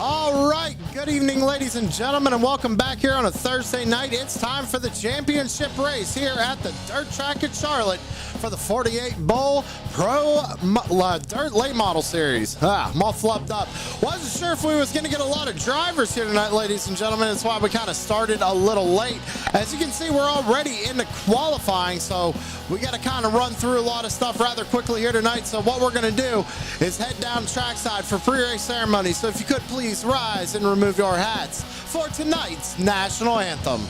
All right, good evening, ladies and gentlemen, and welcome back here on a Thursday night. It's time for the championship race here at the dirt track at Charlotte for the 48 Bowl Pro Dirt Late Model Series. I'm all flubbed up. Wasn't sure if we was going to get a lot of drivers here tonight, ladies and gentlemen. That's why we kind of started a little late. As you can see, we're already into qualifying, so we got to kind of run through a lot of stuff rather quickly here tonight. So what we're going to do is head down trackside for pre-race ceremony. So if you could please rise and remove your hats for tonight's national anthem.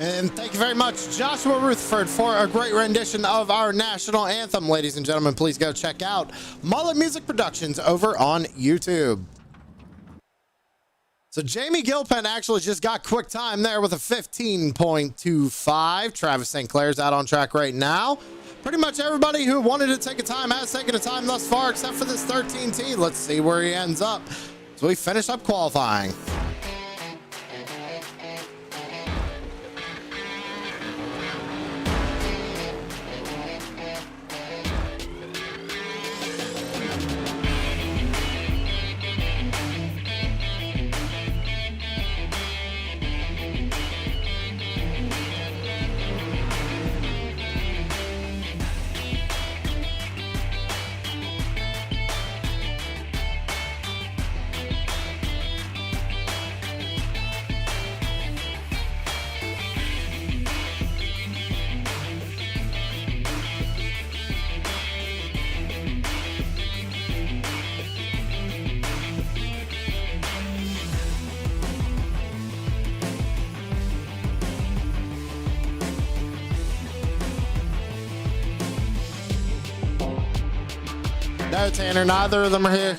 And thank you very much, Joshua Rutherford, for a great rendition of our national anthem. Ladies and gentlemen, please go check out Mullet Music Productions over on YouTube. So Jamie Gilpin actually just got quick time there with a 15.25. Travis St. Clair's out on track right now. Pretty much everybody who wanted to take a time has taken a time thus far, except for this 13T. Let's see where he ends up as we finish up qualifying. No, Tanner, neither of them are here.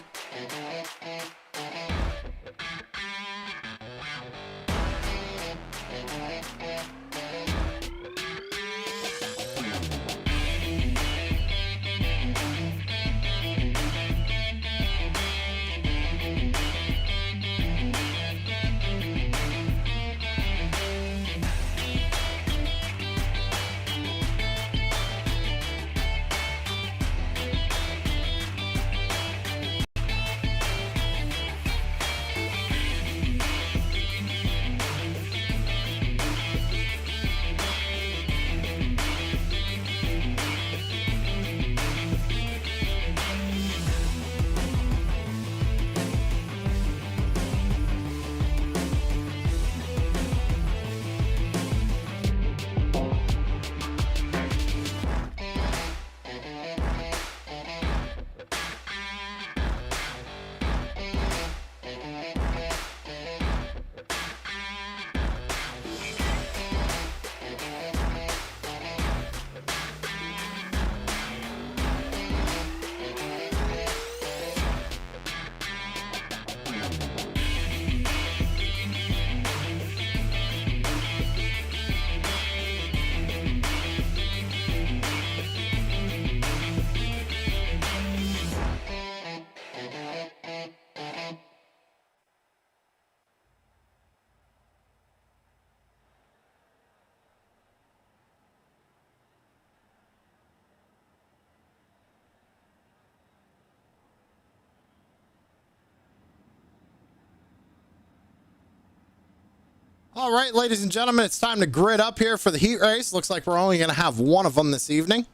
All right, ladies and gentlemen, it's time to grid up here for the heat race. Looks like we're only going to have one of them this evening.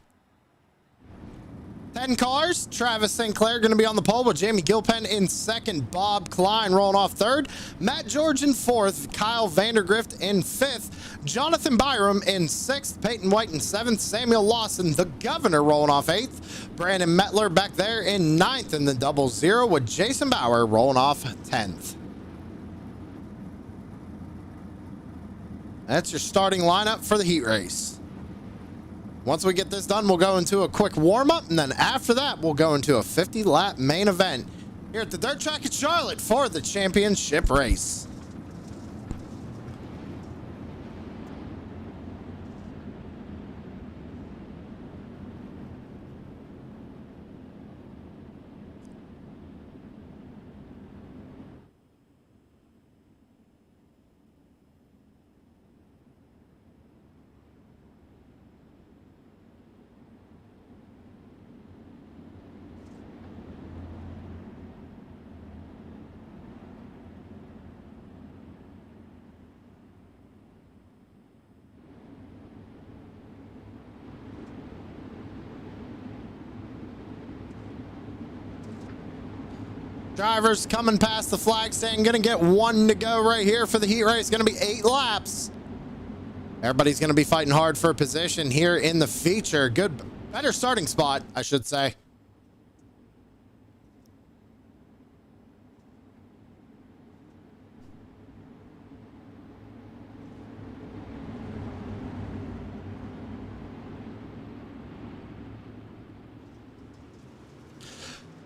10 cars. Travis St. Clair going to be on the pole with Jamie Gilpin in second. Bob Klein rolling off third. Matt George in fourth. Kyle Vandergrift in fifth. Jonathan Byram in sixth. Peyton White in seventh. Samuel Lawson, the governor, rolling off eighth. Brandon Mettler back there in ninth in the 00 with Jason Bauer rolling off 10th. That's your starting lineup for the heat race. Once we get this done, we'll go into a quick warm-up, and then after that, we'll go into a 50-lap main event here at the Dirt Track at Charlotte for the championship race. Drivers coming past the flag stand, gonna get one to go right here for the heat race. Gonna be 8 laps. Everybody's gonna be fighting hard for a position here in the feature. Better starting spot, I should say.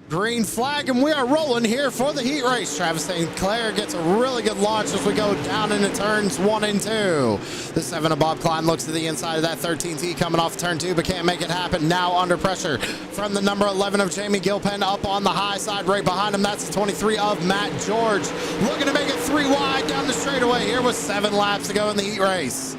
Green flag, and we are rolling here for the heat race. Travis St. Clair gets a really good launch as we go down into turns 1 and 2. The 7 of Bob Klein looks to the inside of that 13T coming off turn 2, but can't make it happen. Now under pressure from the number 11 of Jamie Gilpin up on the high side right behind him. That's the 23 of Matt George. Looking to make it 3 wide down the straightaway here with 7 laps to go in the heat race.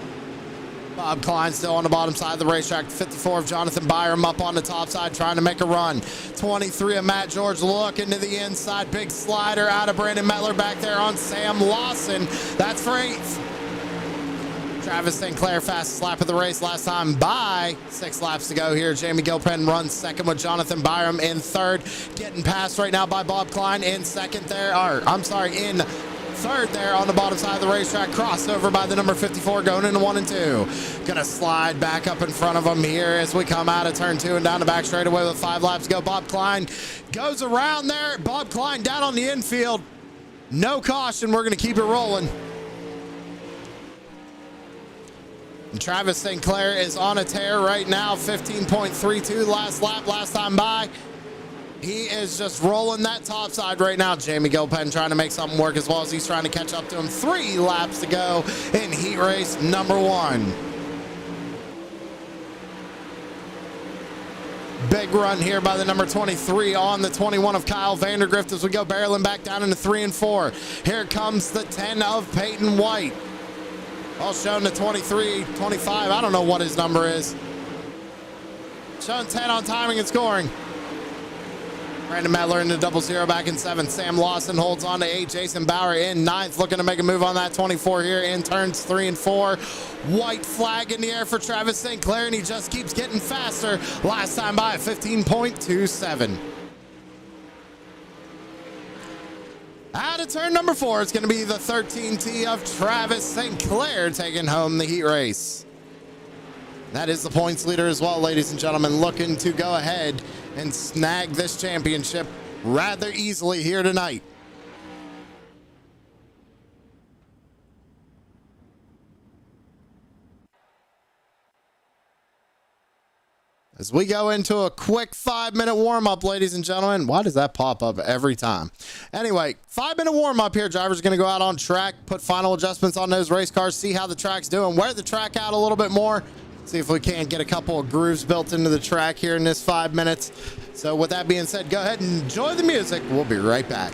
Bob Klein still on the bottom side of the racetrack. 54 of Jonathan Byram up on the top side trying to make a run. 23 of Matt George looking to the inside. Big slider out of Brandon Mettler back there on Sam Lawson. That's for 8th. Travis St. Clair, fastest lap of the race last time by. 6 laps to go here. Jamie Gilpin runs second with Jonathan Byram in third. Getting passed right now by Bob Klein in second there. In third there on the bottom side of the racetrack. Crossover by the number 54 going into 1 and 2. Gonna slide back up in front of him here as we come out of turn 2 and down the back straightaway with 5 laps to go. Bob Klein goes around there. Bob Klein down on the infield. No caution. We're gonna keep it rolling. And Travis St. Clair is on a tear right now. 15.32 last lap last time by. He is just rolling that top side right now. Jamie Gilpin trying to make something work as well as he's trying to catch up to him. 3 laps to go in heat race number 1. Big run here by the number 23 on the 21 of Kyle Vandergrift as we go barreling back down into 3 and 4. Here comes the 10 of Peyton White. All shown the 23, 25. I don't know what his number is. Showing 10 on timing and scoring. Brandon Mettler in the 00 back in 7th. Sam Lawson holds on to 8. Jason Bauer in 9th. Looking to make a move on that 24 here in turns 3 and 4. White flag in the air for Travis St. Clair, and he just keeps getting faster. Last time by 15.27. Out of turn number 4, it's going to be the 13T of Travis St. Clair taking home the heat race. That is the points leader as well, ladies and gentlemen, looking to go ahead and snag this championship rather easily here tonight. As we go into a quick 5-minute warm-up, ladies and gentlemen. Why does that pop up every time? Anyway, 5-minute warm-up here. Drivers are going to go out on track, put final adjustments on those race cars, see how the track's doing, wear the track out a little bit more, see if we can't get a couple of grooves built into the track here in this 5 minutes. So with that being said, go ahead and enjoy the music. We'll be right back.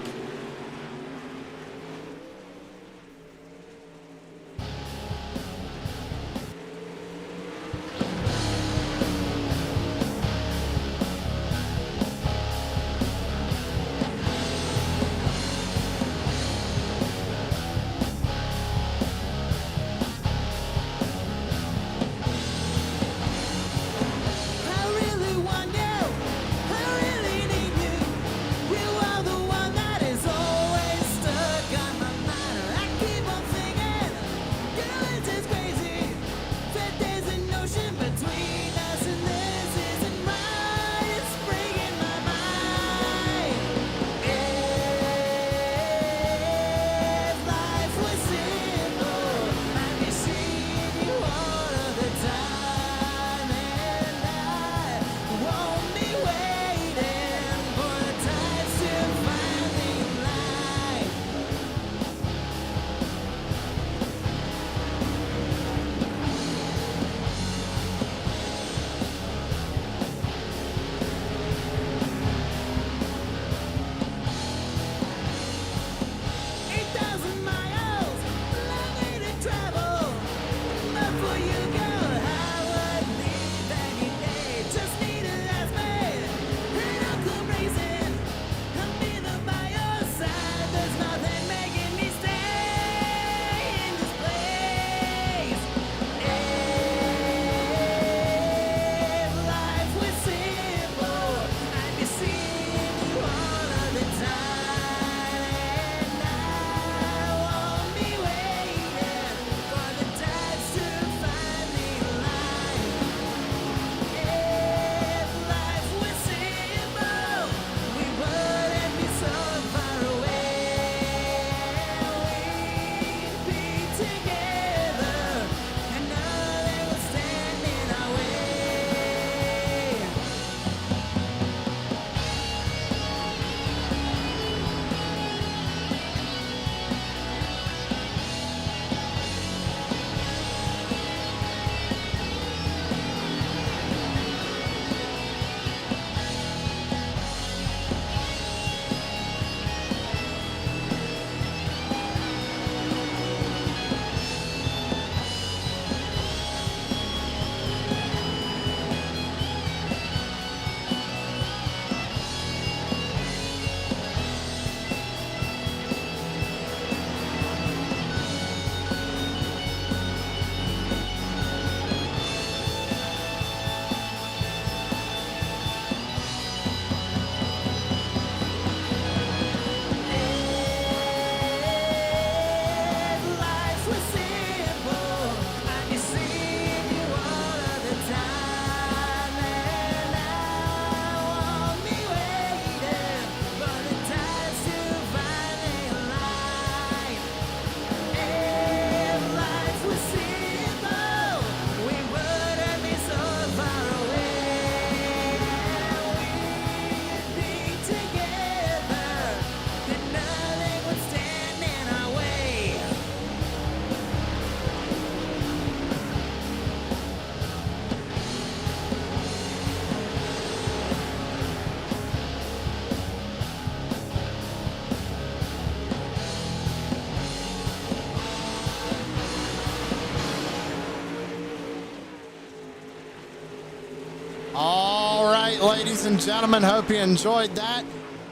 right, ladies and gentlemen, hope you enjoyed that.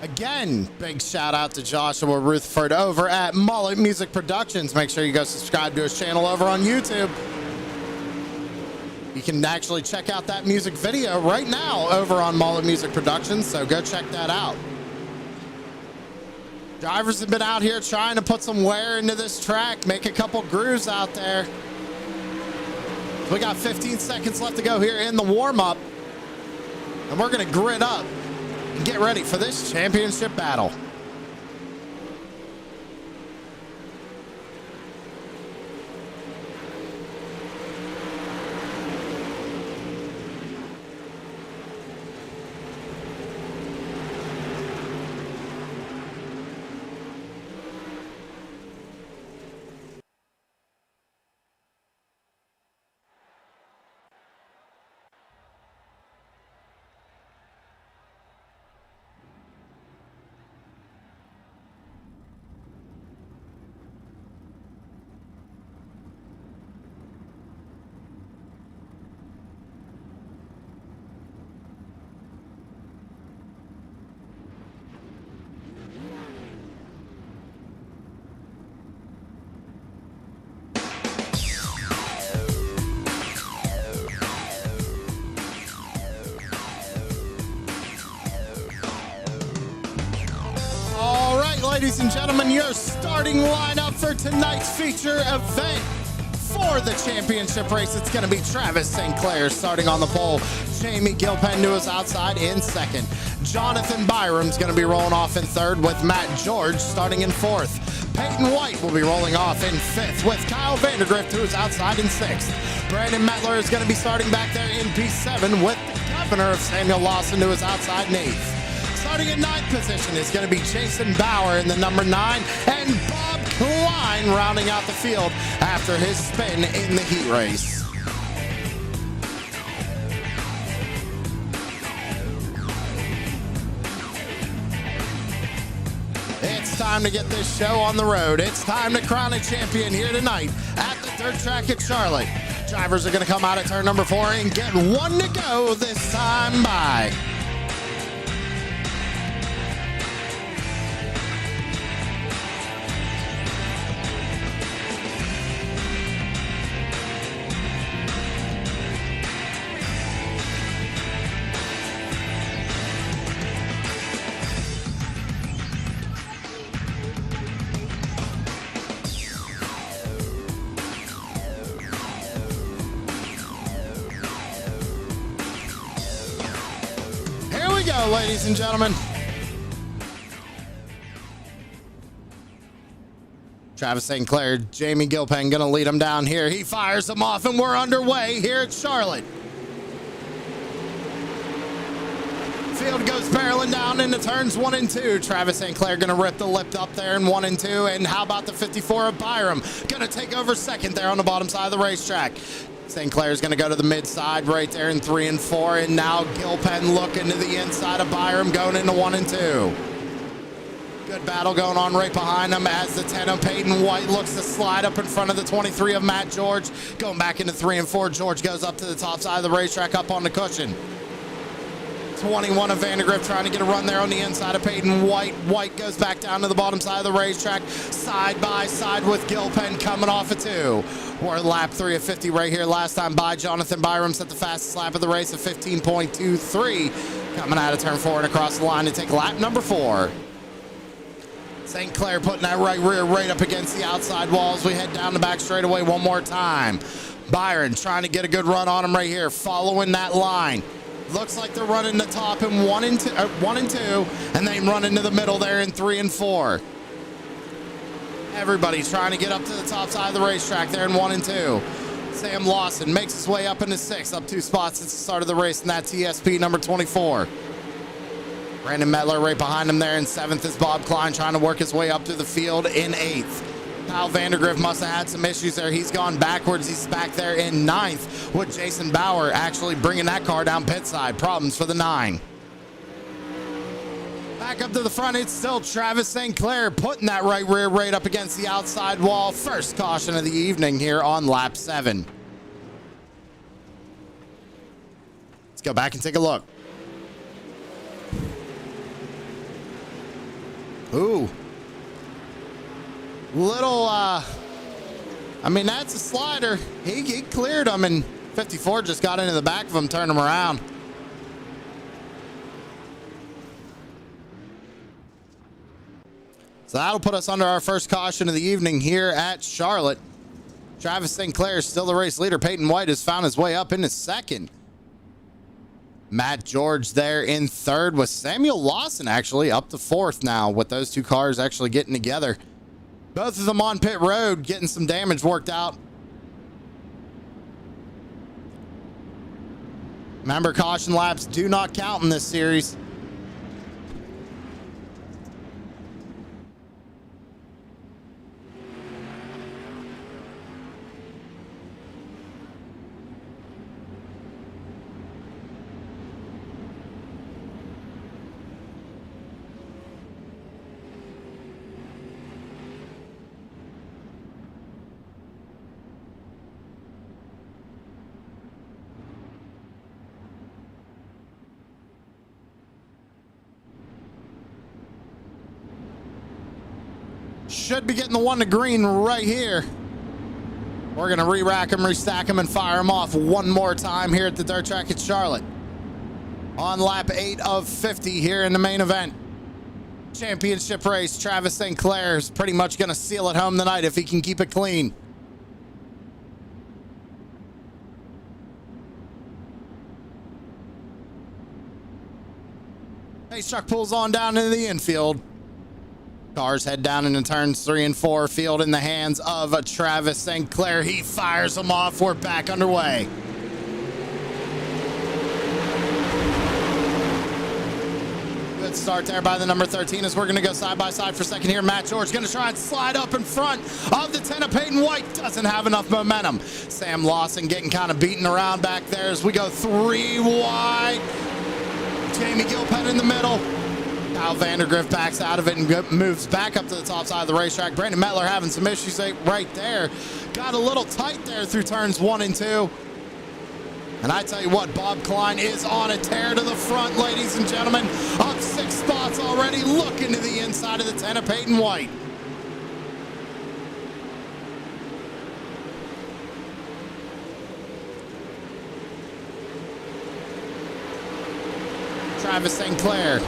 Again, big shout out to Joshua Rutherford over at Mullet Music Productions. Make sure you go subscribe to his channel over on YouTube. You can actually check out that music video right now over on Mullet Music Productions, so go check that out. Drivers have been out here trying to put some wear into this track, make a couple grooves out there. We got 15 seconds left to go here in the warm-up, and we're going to grid up and get ready for this championship battle. Ladies and gentlemen, your starting lineup for tonight's feature event for the championship race. It's going to be Travis St. Clair starting on the pole. Jamie Gilpin to his outside in second. Jonathan Byram's going to be rolling off in third with Matt George starting in fourth. Peyton White will be rolling off in fifth with Kyle Vandergrift to his outside in sixth. Brandon Metler is going to be starting back there in P7 with the governor of Samuel Lawson to his outside in eighth. Starting in ninth position is going to be Jason Bauer in the number 9, and Bob Klein rounding out the field after his spin in the heat race. It's time to get this show on the road. It's time to crown a champion here tonight at the dirt track at Charlotte. Drivers are going to come out at turn number 4 and get one to go this time by. Ladies and gentlemen, Travis St. Clair, Jamie Gilpin gonna lead him down here. He fires them off and we're underway here at Charlotte. Field goes barreling down into turns 1 and 2. Travis St. Clair gonna rip the lip up there in 1 and 2. And how about the 54 of Byram? Gonna take over second there on the bottom side of the racetrack. St. Clair's going to go to the mid side right there in 3 and 4, and now Gilpin looking to the inside of Byram going into 1 and 2. Good battle going on right behind him as the 10 of Peyton White looks to slide up in front of the 23 of Matt George. Going back into 3 and 4, George goes up to the top side of the racetrack up on the cushion. 21 of Vandergrift trying to get a run there on the inside of Peyton White. White goes back down to the bottom side of the racetrack, side by side with Gilpin coming off of 2. We're lap 3 of 50 right here. Last time by, Jonathan Byram set the fastest lap of the race of 15.23. Coming out of turn 4 and across the line to take lap number 4. St. Clair putting that right rear right up against the outside walls. We head down the back straightaway one more time. Byron trying to get a good run on him right here, following that line. Looks like they're running the top in 1 and 2, and they run into the middle there in 3 and 4. Everybody's trying to get up to the top side of the racetrack there in 1 and 2. Sam Lawson makes his way up into 6th, up 2 spots since the start of the race in that TSP number 24. Brandon Metler right behind him there in 7th is Bob Klein trying to work his way up through the field in 8th. Kyle Vandergrift must have had some issues there. He's gone backwards. He's back there in 9th with Jason Bauer actually bringing that car down pit side. Problems for the 9. Back up to the front, it's still Travis St. Clair putting that right rear right up against the outside wall. First caution of the evening here on lap 7. Let's go back and take a look. Ooh. Little, I mean, that's a slider. He cleared him, and 54 just got into the back of him, turned him around. So that'll put us under our first caution of the evening here at Charlotte. Travis St. Clair is still the race leader. Peyton White has found his way up into second. Matt George there in third, with Samuel Lawson actually up to fourth now, with those two cars actually getting together. Both of them on pit road, getting some damage worked out. Remember, caution laps do not count in this series. Should be getting the one to green right here. We're going to re-rack him, restack him, and fire him off one more time here at the dirt track at Charlotte. On lap 8 of 50 here in the main event. Championship race. Travis St. Clair is pretty much going to seal it home tonight if he can keep it clean. Pace truck pulls on down into the infield. Cars head down into turns 3 and 4. Field in the hands of Travis St. Clair. He fires them off. We're back underway. Good start there by the number 13 as we're going to go side by side for second here. Matt George going to try and slide up in front of the 10 of Peyton White. Doesn't have enough momentum. Sam Lawson getting kind of beaten around back there as we go 3 wide. Jamie Gilpett in the middle. Kyle Vandergriff backs out of it and moves back up to the top side of the racetrack. Brandon Mettler having some issues right there. Got a little tight there through turns 1 and 2. And I tell you what, Bob Klein is on a tear to the front, ladies and gentlemen. Up 6 spots already, looking to the inside of the 10 of Peyton White. Travis St. Clair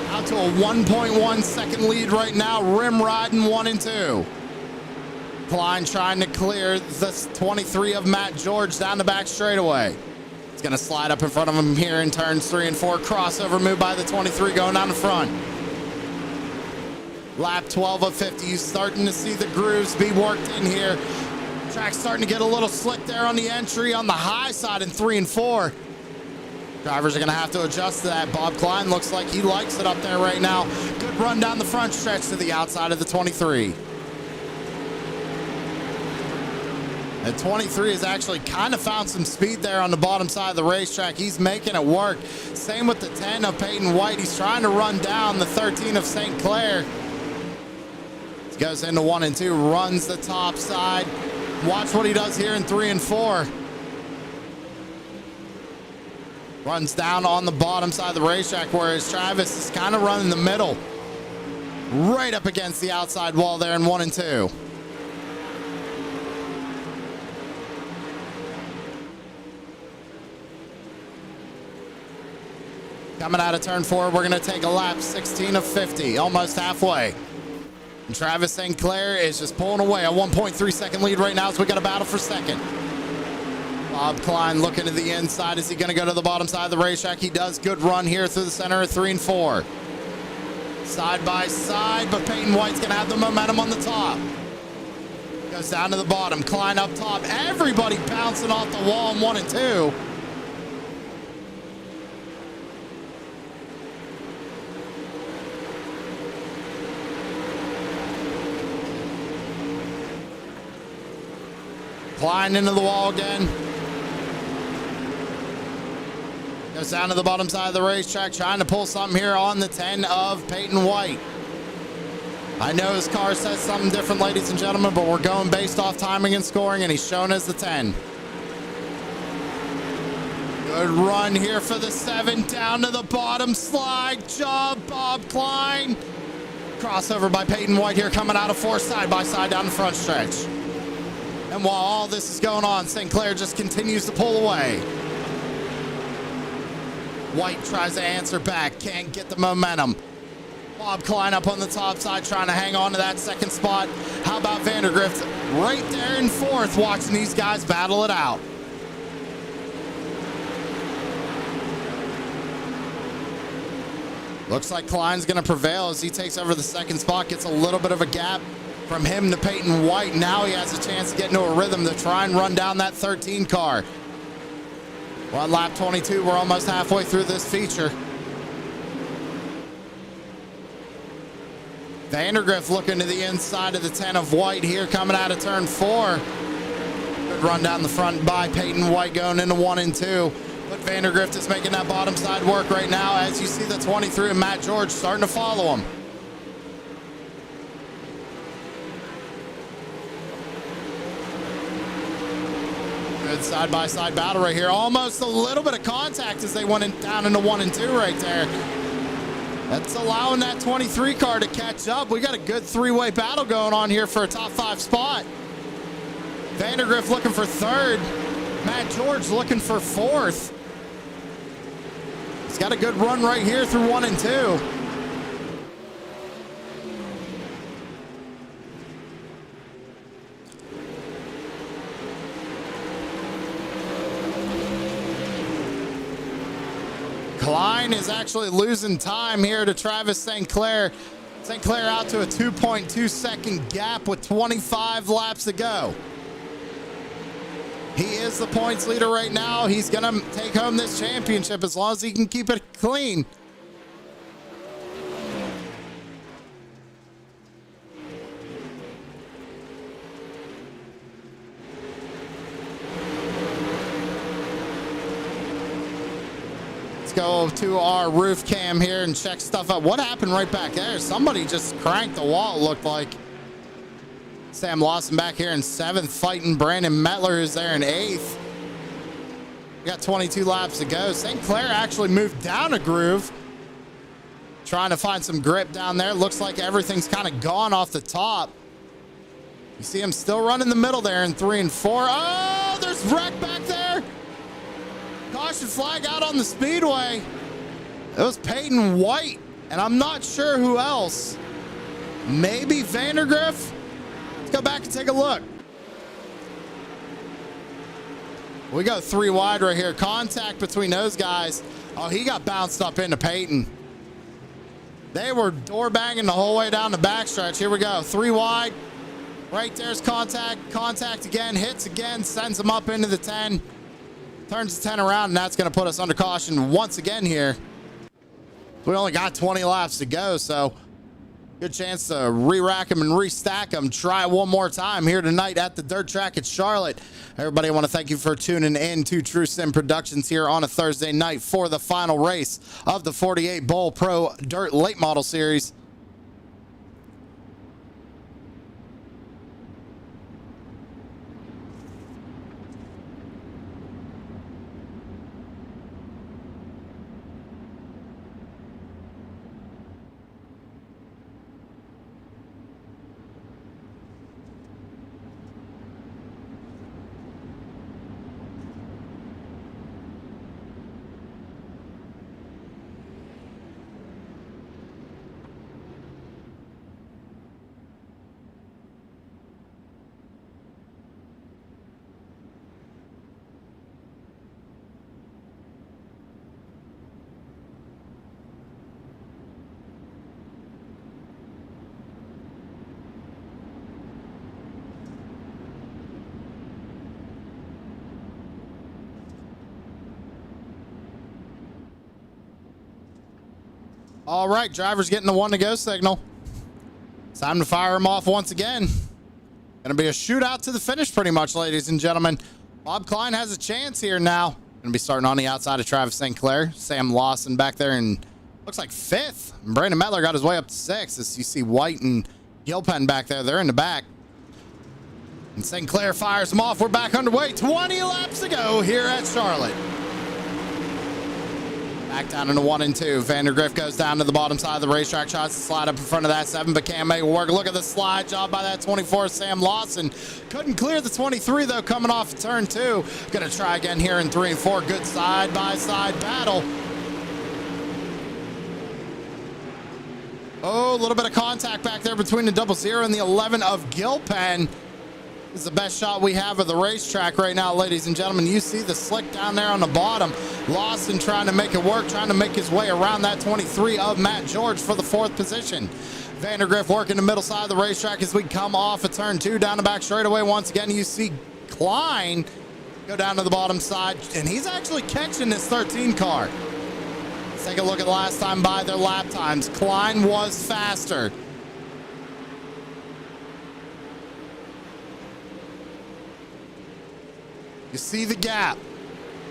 out to a 1.1 second lead right now, rim riding 1 and 2. Klein trying to clear the 23 of Matt George down the back straightaway. It's going to slide up in front of him here in turns 3 and 4. Crossover move by the 23 going down the front. Lap 12 of 50. You're starting to see the grooves be worked in here. Track's starting to get a little slick there on the entry on the high side in 3 and 4. Drivers are going to have to adjust to that. Bob Klein looks like he likes it up there right now. Good run down the front stretch to the outside of the 23. The 23 has actually kind of found some speed there on the bottom side of the racetrack. He's making it work. Same with the 10 of Peyton White. He's trying to run down the 13 of St. Clair. He goes into 1 and 2, runs the top side. Watch what he does here in 3 and 4. Runs down on the bottom side of the racetrack, whereas Travis is kind of running the middle. Right up against the outside wall there in 1 and 2. Coming out of turn 4, we're going to take a lap 16 of 50, almost halfway. And Travis St. Clair is just pulling away. A 1.3 second lead right now as we got a battle for second. Bob Klein looking to the inside. Is he going to go to the bottom side of the racetrack? He does. Good run here through the center of 3 and 4. Side by side, but Peyton White's going to have the momentum on the top. Goes down to the bottom. Klein up top. Everybody bouncing off the wall in 1 and 2. Klein into the wall again. Goes down to the bottom side of the racetrack, trying to pull something here on the 10 of Peyton White. I know his car says something different, ladies and gentlemen, but we're going based off timing and scoring, and he's shown as the 10. Good run here for the 7, down to the bottom. Slide job, Bob Klein. Crossover by Peyton White here coming out of fourth side by side down the front stretch. And while all this is going on, St. Clair just continues to pull away. White tries to answer back, can't get the momentum. Bob Klein up on the top side trying to hang on to that second spot. How about Vandergrift right there in fourth, watching these guys battle it out. Looks like Klein's going to prevail as he takes over the second spot, gets a little bit of a gap from him to Peyton White. Now he has a chance to get into a rhythm to try and run down that 13 car. We're on lap 22. We're almost halfway through this feature. Vandergrift looking to the inside of the 10 of White here coming out of turn 4. Good run down the front by Peyton White going into 1 and 2. But Vandergrift is making that bottom side work right now as you see the 23 of Matt George starting to follow him. Good side-by-side battle right here. Almost a little bit of contact as they went down into 1 and 2 right there. That's allowing that 23 car to catch up. We got a good three-way battle going on here for a top 5 spot. Vandergrift looking for third. Matt George looking for fourth. He's got a good run right here through 1 and 2. Klein is actually losing time here to Travis St. Clair. St. Clair out to a 2.2 second gap with 25 laps to go. He is the points leader right now. He's going to take home this championship as long as he can keep it clean. Let's go to our roof cam here and check stuff out. What happened right back there? Somebody just cranked the wall, it looked like. Sam Lawson back here in 7th, fighting Brandon Metler, who's there in 8th. We got 22 laps to go. St. Clair actually moved down a groove, trying to find some grip down there. Looks like everything's kind of gone off the top. You see him still running the middle there in 3 and 4. Oh, there's wreck back there. Caution flag out on the speedway. It was Peyton White, and I'm not sure who else. Maybe Vandergrift? Let's go back and take a look. We go 3 wide right here. Contact between those guys. Oh, he got bounced up into Peyton. They were door banging the whole way down the backstretch. Here we go. 3 wide. Right there's contact. Contact again. Hits again. Sends him up into the 10. Turns the 10 around, and that's going to put us under caution once again here. We only got 20 laps to go, so good chance to re-rack them and restack them. Try one more time here tonight at the dirt track at Charlotte. Everybody, I want to thank you for tuning in to True Sim Productions here on a Thursday night for the final race of the 48 Bowl Pro Dirt Late Model Series. All right, driver's getting the 1 to go signal. It's time to fire him off once again. Gonna be a shootout to the finish pretty much, ladies and gentlemen. Bob Klein has a chance here now. Gonna be starting on the outside of Travis St. Clair. Sam Lawson back there in, looks like 5th. And Brandon Metler got his way up to 6th. As you see White and Gilpen back there, they're in the back. And St. Clair fires him off. We're back underway. 20 laps to go here at Charlotte. Back down into 1 and 2. Vandergriff goes down to the bottom side of the racetrack. Tries to slide up in front of that 7, but can't make it work. Look at the slide job by that 24, Sam Lawson. Couldn't clear the 23, though, coming off turn 2. Going to try again here in 3 and 4. Good side-by-side battle. Oh, a little bit of contact back there between the 00 and the 11 of Gilpen. This is the best shot we have of the racetrack right now, ladies and gentlemen. You see the slick down there on the bottom. Lawson trying to make it work, trying to make his way around that 23 of Matt George for the 4th position. Vandergriff working the middle side of the racetrack as we come off of turn 2 down the back straightaway. Once again, you see Klein go down to the bottom side, and he's actually catching this 13 car. Let's take a look at the last time by their lap times. Klein was faster. You see the gap.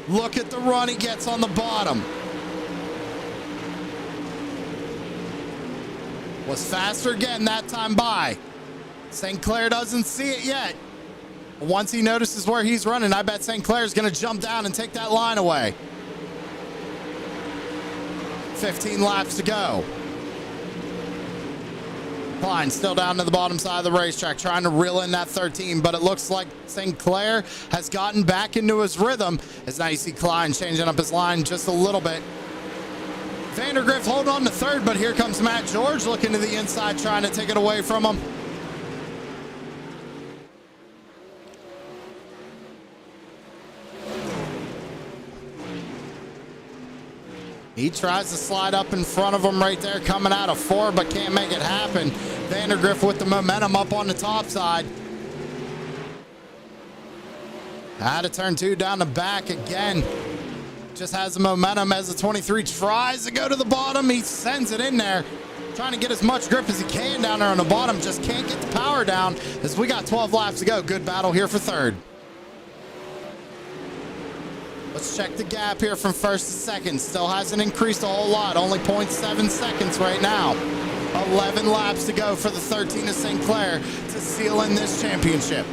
Look at the run he gets on the bottom. Was faster again that time by. St. Clair doesn't see it yet. Once he notices where he's running, I bet St. Clair's going to jump down and take that line away. 15 laps to go. Klein still down to the bottom side of the racetrack, trying to reel in that 13, but it looks like St. Clair has gotten back into his rhythm, as now you see Klein changing up his line just a little bit. Vandergriff holding on to 3rd, but here comes Matt George looking to the inside, trying to take it away from him. He tries to slide up in front of him right there, coming out of 4, but can't make it happen. Vandergriff with the momentum up on the top side. Out of turn 2, down the back again. Just has the momentum as the 23 tries to go to the bottom. He sends it in there, trying to get as much grip as he can down there on the bottom. Just can't get the power down as we got 12 laps to go. Good battle here for 3rd. Let's check the gap here from 1st to 2nd. Still hasn't increased a whole lot. Only 0.7 seconds right now. 11 laps to go for the 13 of St. Clair to seal in this championship.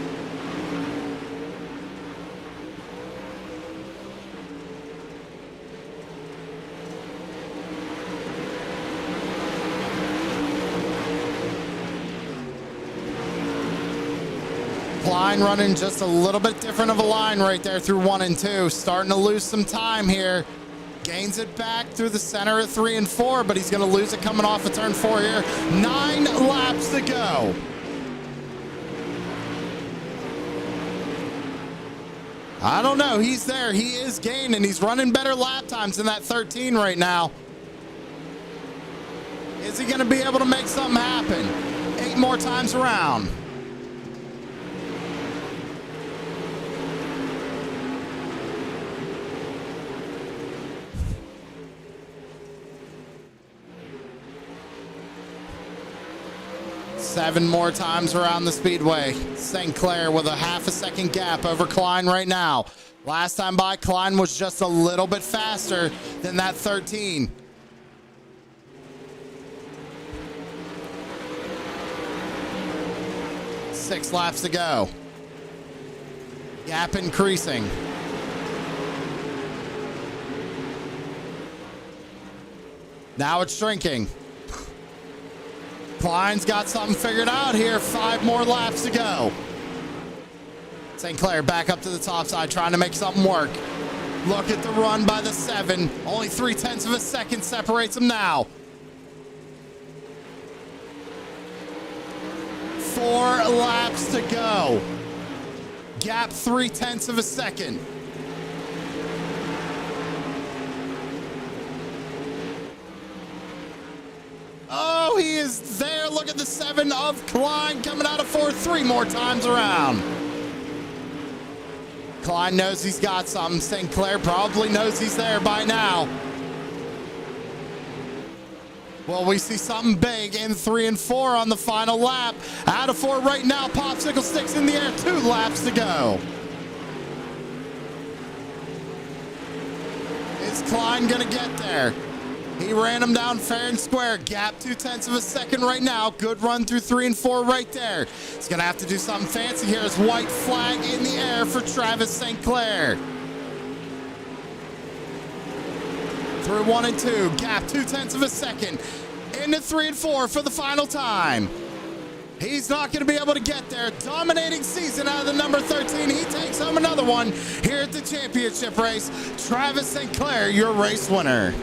Klein running just a little bit different of a line right there through 1 and 2. Starting to lose some time here. Gains it back through the center of 3 and 4, but he's going to lose it coming off of turn 4 here. 9 laps to go. I don't know. He's there. He is gaining. He's running better lap times than that 13 right now. Is he going to be able to make something happen? 8 more times around. Seven more times around the speedway. St. Clair with a half a second gap over Klein right now. Last time by, Klein was just a little bit faster than that 13. Six laps to go. Gap increasing. Now it's shrinking. Klein's got something figured out here. 5 more laps to go. St. Clair back up to the top side, trying to make something work. Look at the run by the 7. Only 0.3 of a second separates them now. 4 laps to go. Gap 0.3 of a second. Oh, he is there. Look at the 7 of Klein coming out of 4 3 more times around. Klein knows he's got something. St. Clair probably knows he's there by now. Well, we see something big in 3 and 4 on the final lap. Out of 4 right now. Popsicle sticks in the air. 2 laps to go. Is Klein going to get there? He ran him down fair and square. Gap 0.2 of a second right now. Good run through 3 and 4 right there. He's going to have to do something fancy here as white flag in the air for Travis St. Clair. through 1 and 2. Gap 0.2 of a second. Into 3 and 4 for the final time. He's not going to be able to get there. Dominating season out of the number 13. He takes home another one here at the championship race. Travis St. Clair, your race winner.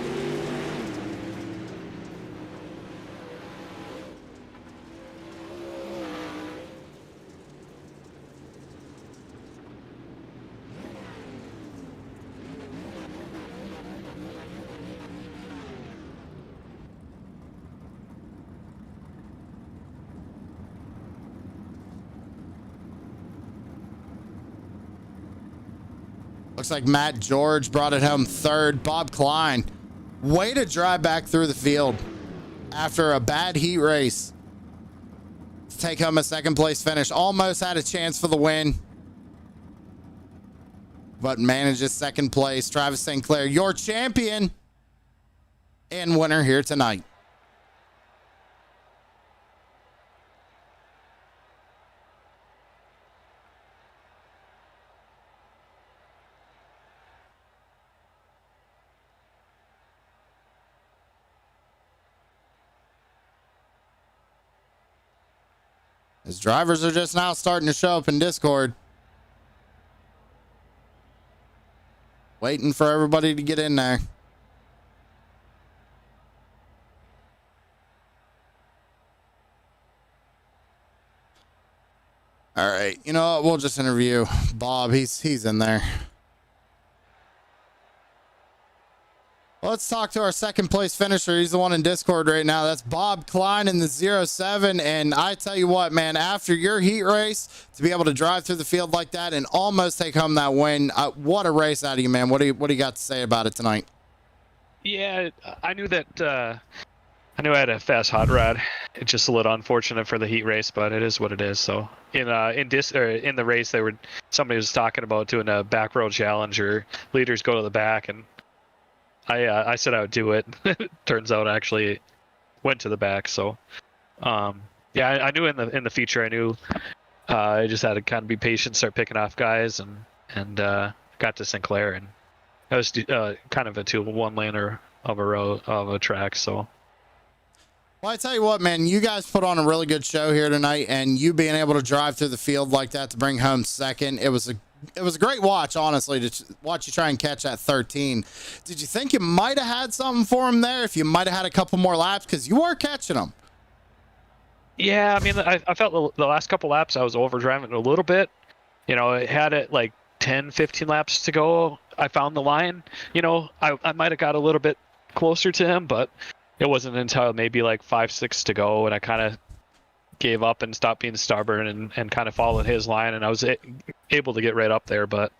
Looks like Matt George brought it home third. Bob Klein, way to drive back through the field after a bad heat race to take home a second place finish. Almost had a chance for the win, but manages second place. Travis St. Clair, your champion and winner here tonight. As drivers are just now starting to show up in Discord. Waiting for everybody to get in there. All right, you know what? We'll just interview Bob. He's in there. Let's talk to our second place finisher. He's the one in Discord right now. That's Bob Klein in the 07. And I tell you what, man, after your heat race, to be able to drive through the field like that and almost take home that win, what a race out of you, man. What do you got to say about it tonight? Yeah, I knew that. I knew I had a fast hot rod. It's just a little unfortunate for the heat race, but it is what it is. So in the race, somebody was talking about doing a back row challenge or leaders go to the back, and I said I would do it. Turns out I actually went to the back. So, yeah, I knew in the feature, I knew I just had to kind of be patient, start picking off guys, and got to St. Clair, and that was kind of a one laner of a row of a track. So. Well, I tell you what, man, you guys put on a really good show here tonight, and you being able to drive through the field like that to bring home second, it was a great watch, honestly, to watch you try and catch that 13. Did you think you might have had something for him there if you might have had a couple more laps? Because you were catching them. Yeah, I mean, I felt the last couple laps I was overdriving a little bit. You know, it had it like 10, 15 laps to go. I found the line. You know, I might have got a little bit closer to him, but it wasn't until maybe like 5, 6 to go, and I kind of gave up and stopped being stubborn and kind of followed his line, and I was able to get right up there, but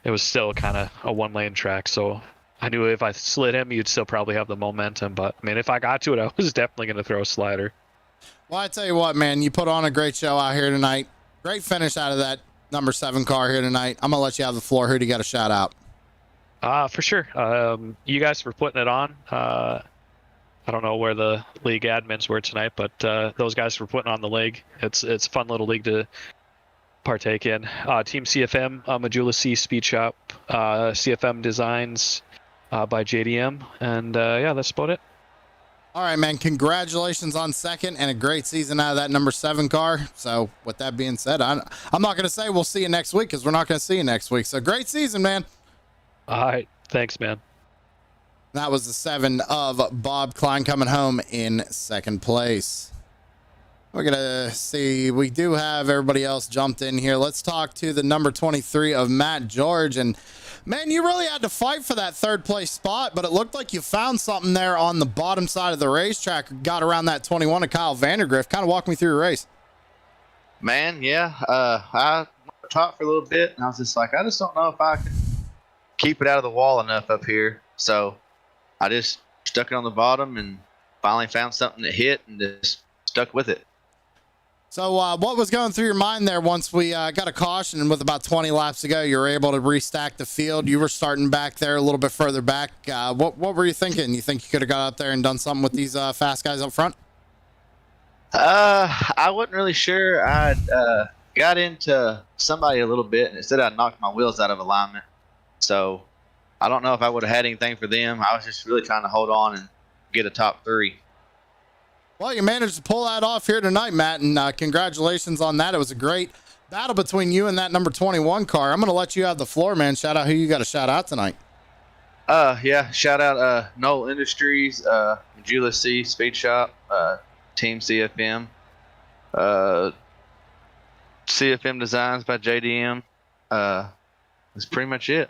it was still kind of a one-lane track, so I knew if I slid him, you'd still probably have the momentum, but I mean, if I got to it, I was definitely going to throw a slider. Well, I tell you what, man, you put on a great show out here tonight. Great finish out of that number 7 car here tonight. I'm going to let you have the floor. Who do you got to shout out? For sure. You guys for putting it on. I don't know where the league admins were tonight, but those guys were putting on the league. It's a fun little league to partake in. Team CFM, Majula C Speed Shop, CFM Designs by JDM, and yeah, that's about it. All right, man. Congratulations on second and a great season out of that number 7 car. So with that being said, I'm not going to say we'll see you next week because we're not going to see you next week. So great season, man. All right. Thanks, man. That was the 7 of Bob Klein coming home in second place. We're going to see. We do have everybody else jumped in here. Let's talk to the number 23 of Matt George. And, man, you really had to fight for that third place spot, but it looked like you found something there on the bottom side of the racetrack. Got around that 21 of Kyle Vandergriff. Kind of walk me through your race. Man, yeah. I talked for a little bit, and I was just like, I just don't know if I can keep it out of the wall enough up here. So I just stuck it on the bottom and finally found something that hit and just stuck with it. So what was going through your mind there once we got a caution and with about 20 laps to go, you were able to restack the field? You were starting back there a little bit further back. What were you thinking? You think you could have got up there and done something with these fast guys up front? I wasn't really sure. I got into somebody a little bit, and it said I knocked my wheels out of alignment. So I don't know if I would have had anything for them. I was just really trying to hold on and get a top 3. Well, you managed to pull that off here tonight, Matt, and congratulations on that. It was a great battle between you and that number 21 car. I'm going to let you have the floor, man. Shout out who you got to shout out tonight. Yeah, shout out Knoll Industries, Majula C Speed Shop, Team CFM, CFM Designs by JDM. That's pretty much it.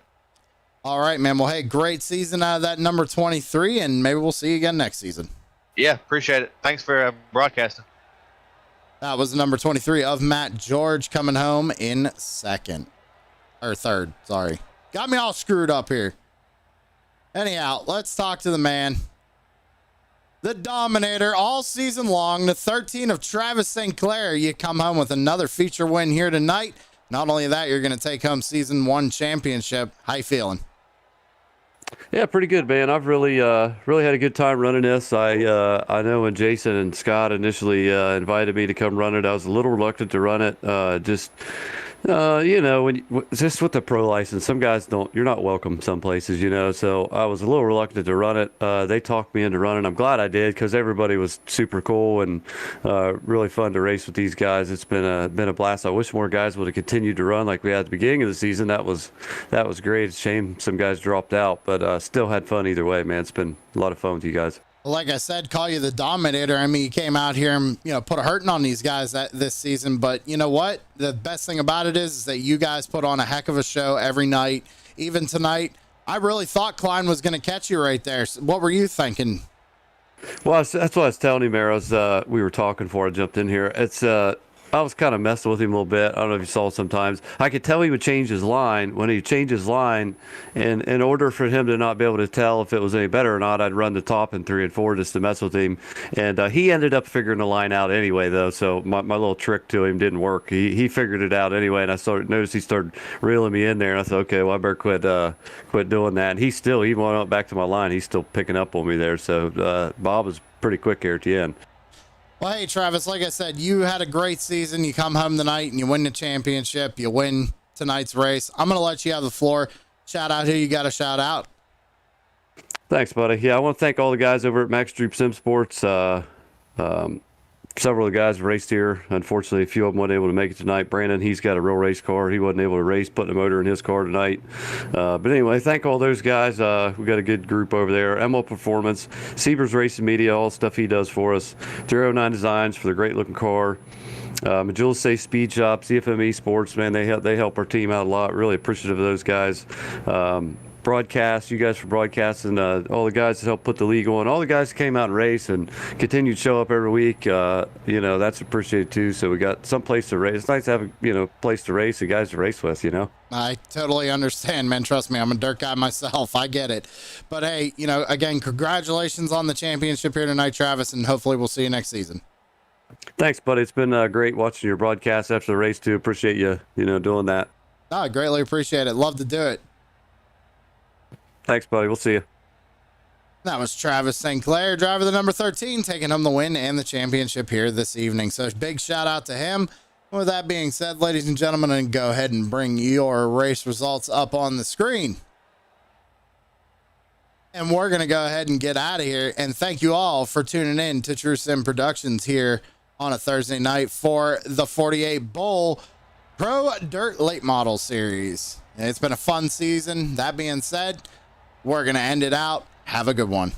All right, man. Well, hey, great season out of that number 23, and maybe we'll see you again next season. Yeah, appreciate it. Thanks for broadcasting. That was number 23 of Matt George coming home in third. Sorry. Got me all screwed up here. Anyhow, let's talk to the man. The Dominator all season long, the 13 of Travis St. Clair. You come home with another feature win here tonight. Not only that, you're going to take home season 1 championship. How you feeling? Yeah, pretty good, man. I've really had a good time running this. I know when Jason and Scott initially invited me to come run it, I was a little reluctant to run it. Just with the pro license, some guys you're not welcome some places, so I was a little reluctant to run it. They talked me into running. I'm glad I did because everybody was super cool and really fun to race with these guys. It's been a blast. I wish more guys would have continued to run like we had at the beginning of the season. That was great. It's a shame some guys dropped out, but still had fun either way, man. It's been a lot of fun with you guys. Like I said, call you the Dominator. I mean, you came out here and, put a hurting on these guys this season. But you know what? The best thing about it is that you guys put on a heck of a show every night. Even tonight, I really thought Klein was going to catch you right there. So what were you thinking? Well, that's what I was telling him, Arrows. We were talking before I jumped in here. I was kind of messing with him a little bit. I don't know if you saw sometimes. I could tell he would change his line. When he changed his line, and in order for him to not be able to tell if it was any better or not, I'd run the top in 3 and 4 just to mess with him. And he ended up figuring the line out anyway, though. So my little trick to him didn't work. He figured it out anyway, and I noticed he started reeling me in there. And I thought, okay, well, I better quit doing that. And even when I went back to my line, he's still picking up on me there. So Bob was pretty quick here at the end. Well, hey, Travis, like I said, you had a great season. You come home tonight and you win the championship. You win tonight's race. I'm going to let you have the floor. Shout out who you got to shout out. Thanks, buddy. Yeah, I want to thank all the guys over at Max Street Sim Sports. Several of the guys raced here. Unfortunately, a few of them weren't able to make it tonight. Brandon, he's got a real race car. He wasn't able to race, putting a motor in his car tonight. But anyway, thank all those guys. We got a good group over there. MO Performance, Siebers Racing Media, all the stuff he does for us. 309 Designs for the great looking car. Majula Safe Speed Shop, CFM Esports, man, they help our team out a lot. Really appreciative of those guys. Broadcast, you guys for broadcasting, all the guys that helped put the league on, all the guys that came out and race and continued to show up every week, that's appreciated too. So we got some place to race. It's nice to have a place to race and guys to race with, I totally understand, man. Trust me, I'm a dirt guy myself. I get it. But hey, again, congratulations on the championship here tonight, Travis, and hopefully we'll see you next season. Thanks, buddy. It's been great watching your broadcast after the race too. Appreciate you, doing that. I greatly appreciate it. Love to do it. Thanks, buddy. We'll see you. That was Travis St. Clair, driver the number 13, taking home the win and the championship here this evening. So big shout out to him. With that being said, ladies and gentlemen, and go ahead and bring your race results up on the screen. And we're going to go ahead and get out of here. And thank you all for tuning in to True Sim Productions here on a Thursday night for the 48 Bowl Pro Dirt Late Model Series. It's been a fun season. That being said, we're going to end it out. Have a good one.